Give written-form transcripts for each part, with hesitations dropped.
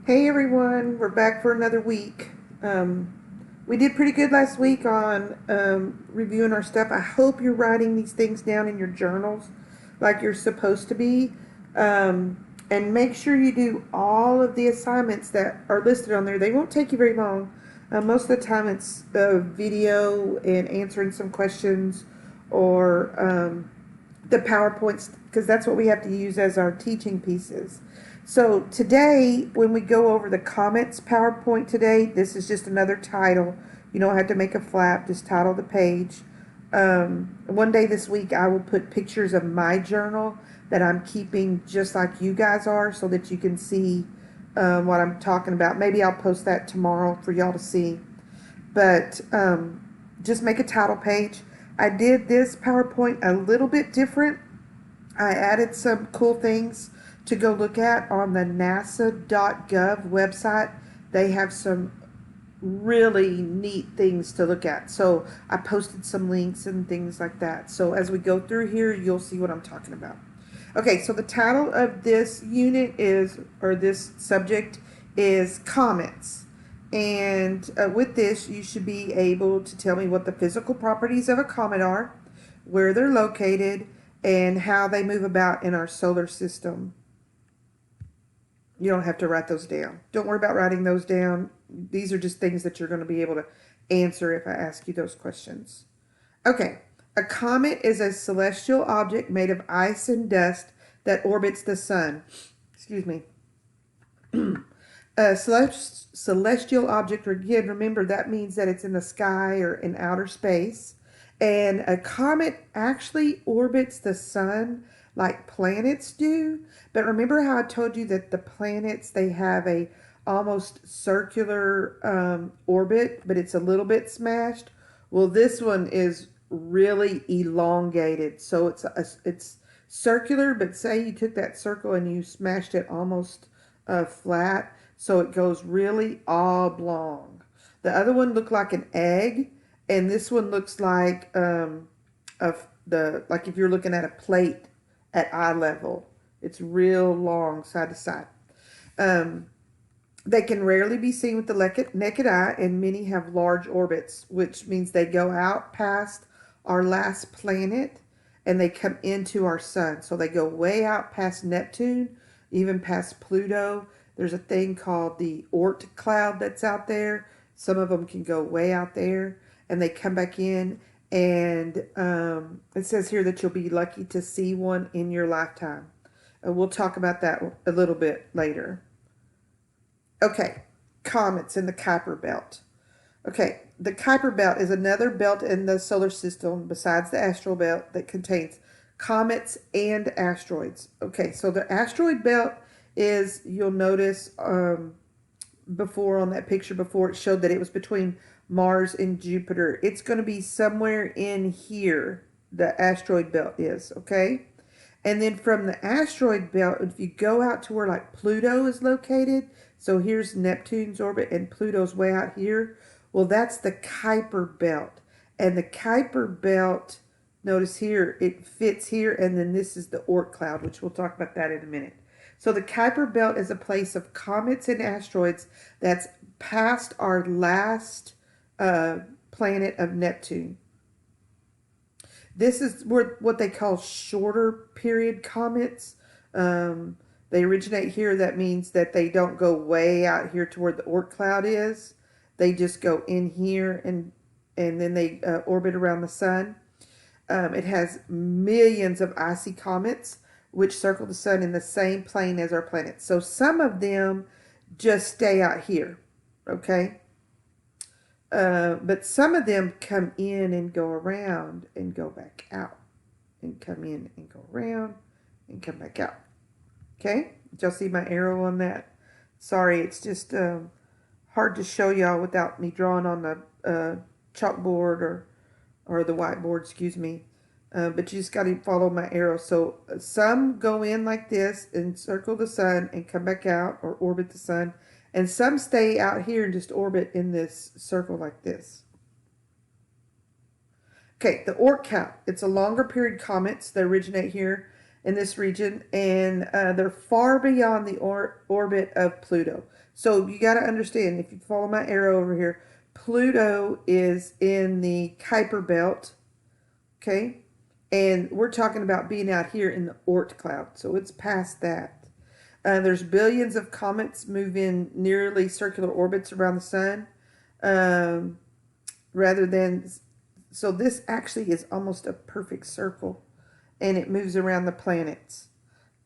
Hey everyone, we're back for another week. We did pretty good last week on reviewing our stuff. I hope you're writing these things down in your journals like you're supposed to be. And make sure you do all of the assignments that are listed on there. They won't take you very long. Most of the time it's video and answering some questions or the PowerPoints, because that's what we have to use as our teaching pieces. So today, when we go over the Comets PowerPoint today, this is just another title. You don't have to make a flap, just title the page. One day this week, I will put pictures of my journal that I'm keeping just like you guys are so that you can see what I'm talking about. Maybe I'll post that tomorrow for y'all to see. But just make a title page. I did this PowerPoint a little bit different. I added some cool things to go look at on the nasa.gov website. They have some really neat things to look at. So I posted some links and things like that. So as we go through here, you'll see what I'm talking about. Okay, so the title of this unit is, or this subject is comets. And with this, you should be able to tell me what the physical properties of a comet are, where they're located, and how they move about in our solar system. You don't have to write those down. Don't worry about writing those down. These are just things that you're going to be able to answer if I ask you those questions. Okay, a comet is a celestial object made of ice and dust that orbits the sun. Excuse me. A celestial object, again, remember that means that it's in the sky or in outer space. And a comet actually orbits the sun like planets do. But remember how I told you that the planets, they have a almost circular orbit, but it's a little bit smashed? Well, this one is really elongated. So it's circular, but say you took that circle and you smashed it almost flat, so it goes really oblong. The other one looked like an egg, and this one looks like like if you're looking at a plate at eye level. It's real long side to side. They can rarely be seen with the naked eye, and many have large orbits, which means they go out past our last planet and they come into our sun. So they go way out past Neptune, even past Pluto. There's a thing called the Oort cloud that's out there. Some of them can go way out there, and they come back in. And it says here that you'll be lucky to see one in your lifetime. We'll talk about that a little bit later. Okay, comets in the Kuiper Belt. Okay, the Kuiper Belt is another belt in the solar system besides the asteroid belt that contains comets and asteroids. Okay, so the asteroid belt is, you'll notice before on that picture before, it showed that it was between Mars and Jupiter. It's going to be somewhere in here, the asteroid belt is, okay? And then from the asteroid belt, if you go out to where like Pluto is located, so here's Neptune's orbit and Pluto's way out here, well, that's the Kuiper Belt. And the Kuiper Belt, notice here, it fits here, and then this is the Oort cloud, which we'll talk about that in a minute. So the Kuiper Belt is a place of comets and asteroids that's past our last planet of Neptune. This is what they call shorter period comets. They originate here. That means that they don't go way out here to where the Oort cloud is. They just go in here and then they orbit around the sun. It has millions of icy comets which circle the sun in the same plane as our planet. So some of them just stay out here, okay? But some of them come in and go around and go back out, and come in and go around and come back out. Okay? Did y'all see my arrow on that? Sorry, it's just hard to show y'all without me drawing on the chalkboard or the whiteboard, excuse me. But you just got to follow my arrow. So some go in like this and circle the sun and come back out or orbit the sun. And some stay out here and just orbit in this circle like this. Okay, the Oort cloud. It's a longer period comets that originate here in this region, and they're far beyond the orbit of Pluto. So you got to understand, if you follow my arrow over here, Pluto is in the Kuiper belt, okay? And we're talking about being out here in the Oort cloud, so it's past that. There's billions of comets move in nearly circular orbits around the sun, um, rather than, so this actually is almost a perfect circle, and it moves around the planets.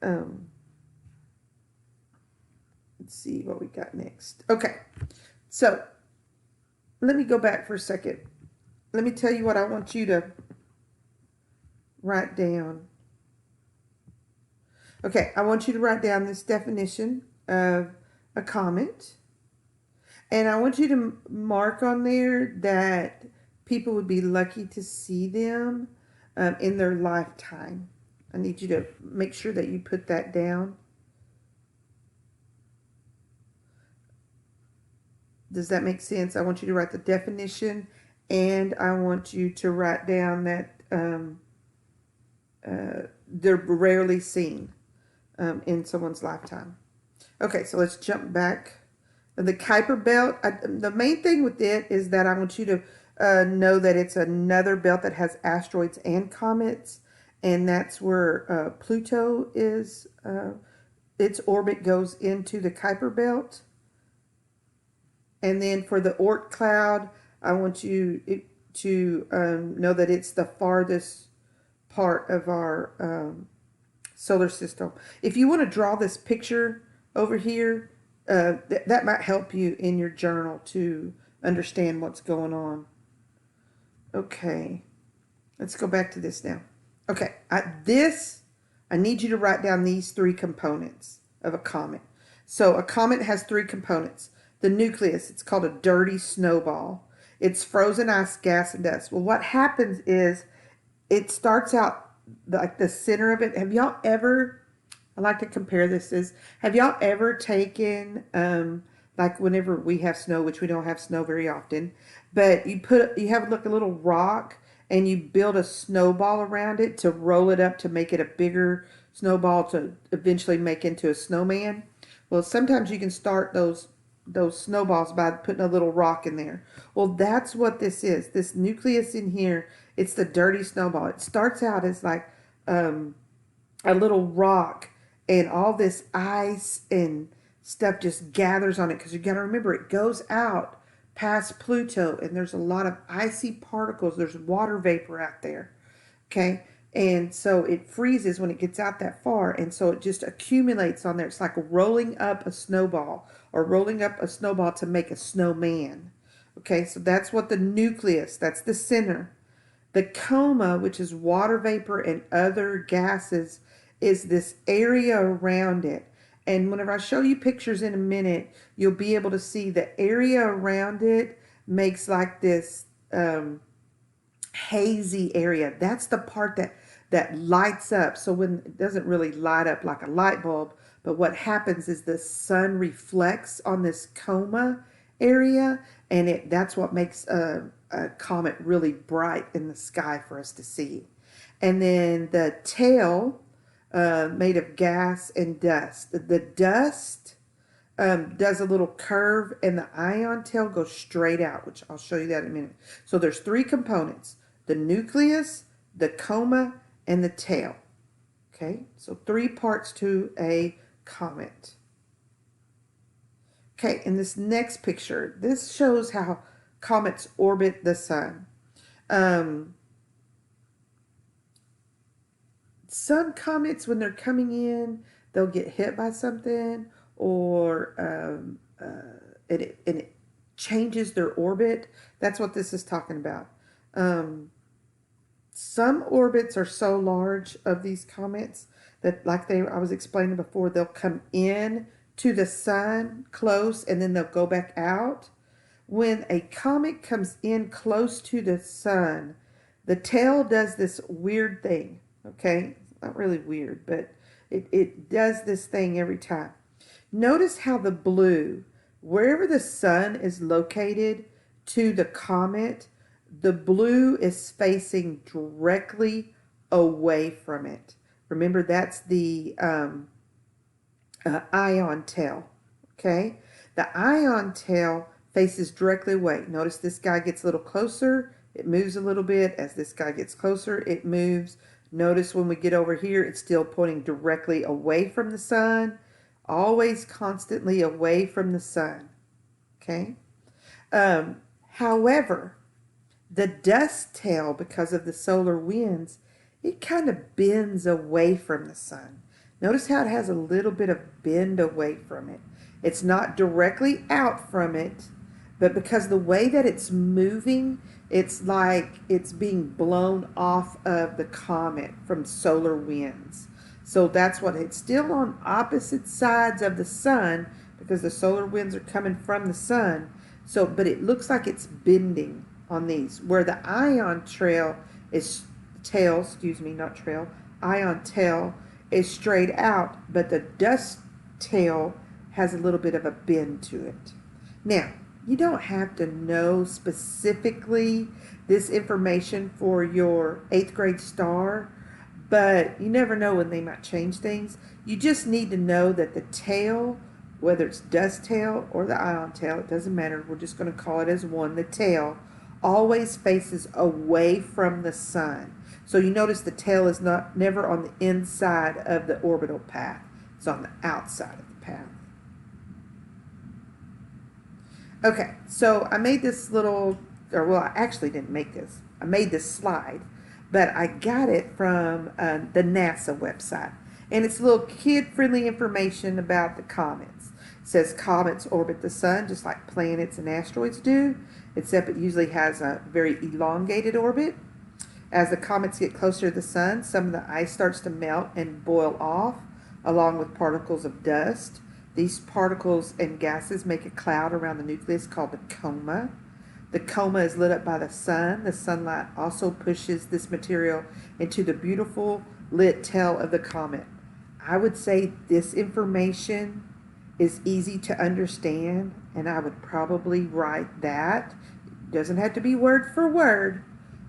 Um, let's see what we got next. Okay, so let me go back for a second. Let me tell you what I want you to write down. Okay, I want you to write down this definition of a comet. And I want you to mark on there that people would be lucky to see them in their lifetime. I need you to make sure that you put that down. Does that make sense? I want you to write the definition, and I want you to write down that they're rarely seen in someone's lifetime. Okay, so let's jump back. The Kuiper belt, the main thing with it is that I want you to know that it's another belt that has asteroids and comets, and that's where Pluto is. Its orbit goes into the Kuiper belt. And then for the Oort cloud, I want you to know that it's the farthest part of our solar system. If you want to draw this picture over here, that might help you in your journal to understand what's going on. Okay, let's go back to this now. Okay, I need you to write down these three components of a comet. So a comet has three components. The nucleus, it's called a dirty snowball. It's frozen ice, gas, and dust. Well, what happens is it starts out like the center of it. Have y'all ever, I like to compare this as, have y'all ever taken, like whenever we have snow, which we don't have snow very often, but you have like a little rock and you build a snowball around it to roll it up to make it a bigger snowball to eventually make into a snowman? Well, sometimes you can start those snowballs by putting a little rock in there. Well, that's what this is. This nucleus in here, it's the dirty snowball. It starts out as like a little rock, and all this ice and stuff just gathers on it, because you got to remember it goes out past Pluto, and there's a lot of icy particles. There's water vapor out there. Okay. And so it freezes when it gets out that far, and so it just accumulates on there. It's like rolling up a snowball, or rolling up a snowball to make a snowman. Okay, so that's what the nucleus, that's the center. The coma, which is water vapor and other gases, is this area around it. And whenever I show you pictures in a minute, you'll be able to see the area around it makes like this hazy area. That's the part that lights up. So when it doesn't really light up like a light bulb, but what happens is the sun reflects on this coma area, and that's what makes a comet really bright in the sky for us to see. And then the tail, made of gas and dust. The dust does a little curve, and the ion tail goes straight out, which I'll show you that in a minute. So there's three components: the nucleus, the coma, and the tail. Okay, so three parts to a comet. Okay, in this next picture, this shows how comets orbit the sun. Some comets, when they're coming in, they'll get hit by something, or it changes their orbit. That's what this is talking about. Some orbits are so large of these comets that, like I was explaining before, they'll come in to the sun close and then they'll go back out. When a comet comes in close to the sun, the tail does this weird thing. Okay, not really weird, but it does this thing every time. Notice how the blue, wherever the sun is located to the comet, the blue is facing directly away from it. Remember, that's the ion tail. Okay? The ion tail faces directly away. Notice this guy gets a little closer. It moves a little bit. As this guy gets closer, it moves. Notice when we get over here, it's still pointing directly away from the sun. Always constantly away from the sun. Okay? However, the dust tail, because of the solar winds, it kind of bends away from the sun. Notice how it has a little bit of bend away from it. It's not directly out from it, but because the way that it's moving, it's like it's being blown off of the comet from solar winds. So that's what it's still on opposite sides of the sun because the solar winds are coming from the sun. So, but it looks like it's bending on these, where the ion tail, excuse me, not trail, ion tail is straight out, but the dust tail has a little bit of a bend to it. Now, you don't have to know specifically this information for your 8th grade star, but you never know when they might change things. You just need to know that the tail, whether it's dust tail or the ion tail, it doesn't matter. We're just going to call it as one. The tail always faces away from the sun. So you notice the tail is never on the inside of the orbital path. It's on the outside of the path. Okay, so I made this little, I actually didn't make this. I made this slide, but I got it from the NASA website. And it's a little kid-friendly information about the comets. It says comets orbit the sun just like planets and asteroids do, except it usually has a very elongated orbit. As the comets get closer to the sun, some of the ice starts to melt and boil off, along with particles of dust. These particles and gases make a cloud around the nucleus called the coma. The coma is lit up by the sun. The sunlight also pushes this material into the beautiful lit tail of the comet. I would say this information is easy to understand, and I would probably write that. It doesn't have to be word for word,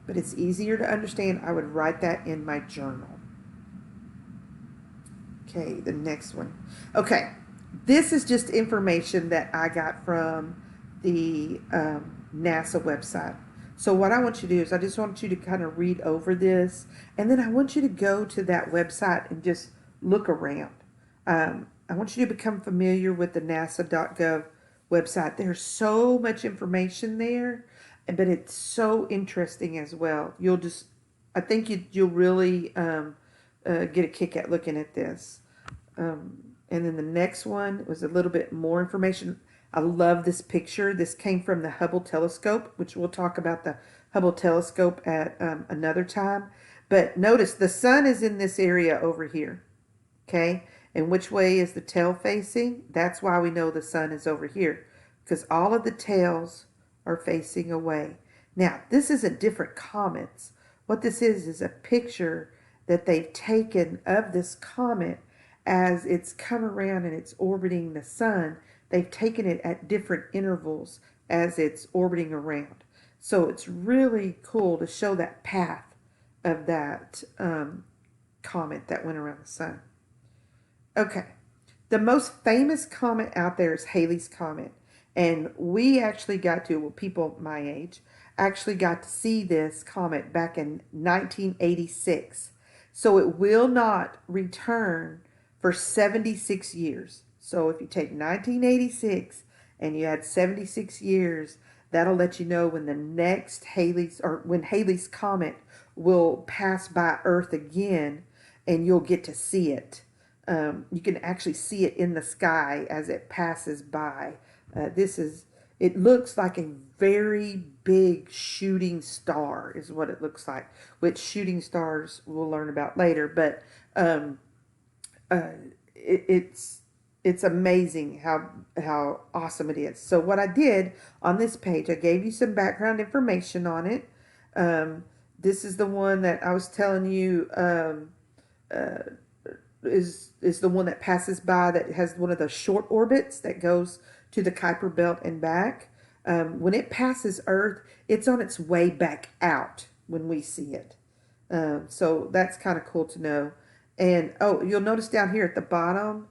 but it's easier to understand. I would write that in my journal. Okay, the next one. Okay, this is just information that I got from the NASA website. So what I want you to do is I just want you to kind of read over this, and then I want you to go to that website and just look around. I want you to become familiar with the nasa.gov website. There's so much information there, but it's so interesting as well. I think you'll really get a kick at looking at this. And then the next one was a little bit more information. I love this picture. This came from the Hubble telescope, which we'll talk about the Hubble telescope at another time. But notice the sun is in this area over here. Okay? And which way is the tail facing? That's why we know the sun is over here, because all of the tails are facing away. Now, this isn't different comets. What this is a picture that they've taken of this comet as it's come around and it's orbiting the sun. They've taken it at different intervals as it's orbiting around. So it's really cool to show that path of that comet that went around the sun. Okay, the most famous comet out there is Halley's Comet. And we actually got to, well, people my age, actually got to see this comet back in 1986. So it will not return for 76 years. So if you take 1986 and you add 76 years, that'll let you know when the next when Halley's Comet will pass by Earth again, and you'll get to see it. You can actually see it in the sky as it passes by. It looks like a very big shooting star is what it looks like, which shooting stars we'll learn about later. But it's amazing how awesome it is. So what I did on this page, I gave you some background information on it. This is the one that I was telling you is the one that passes by, that has one of the short orbits that goes to the Kuiper Belt and back. When it passes Earth, it's on its way back out when we see it. So that's kind of cool to know. And oh, you'll notice down here at the bottom,